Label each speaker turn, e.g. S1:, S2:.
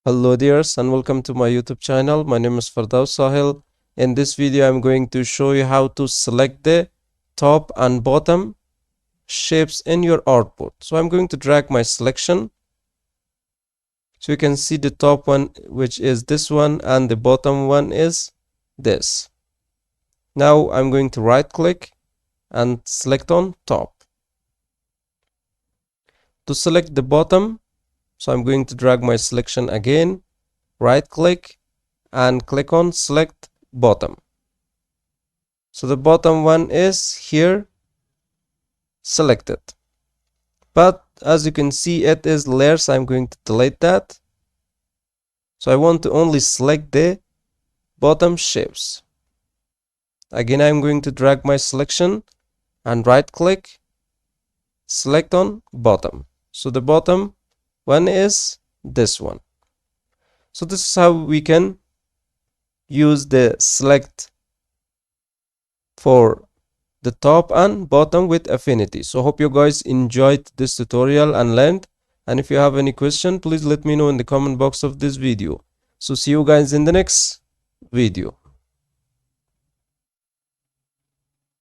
S1: Hello dears and welcome to my YouTube channel. My name is Fardaus Sahil. In this video I'm going to show you how to select the top and bottom shapes in your artboard. So I'm going to drag my selection. So you can see the top one, which is this one, and the bottom one is this. Now I'm going to right click and select on top. To select the bottom, so I'm going to drag my selection again, right click and click on select bottom. So the bottom one is here selected, but as you can see it is layers. I'm going to delete that. So I want to only select the bottom shapes. Again I'm going to drag my selection and right click, select on bottom. So the bottom one is this one. So this is how we can use the select for the top and bottom with Affinity. So hope you guys enjoyed this tutorial and learned, and if you have any question please let me know in the comment box of this video. So see you guys in the next video.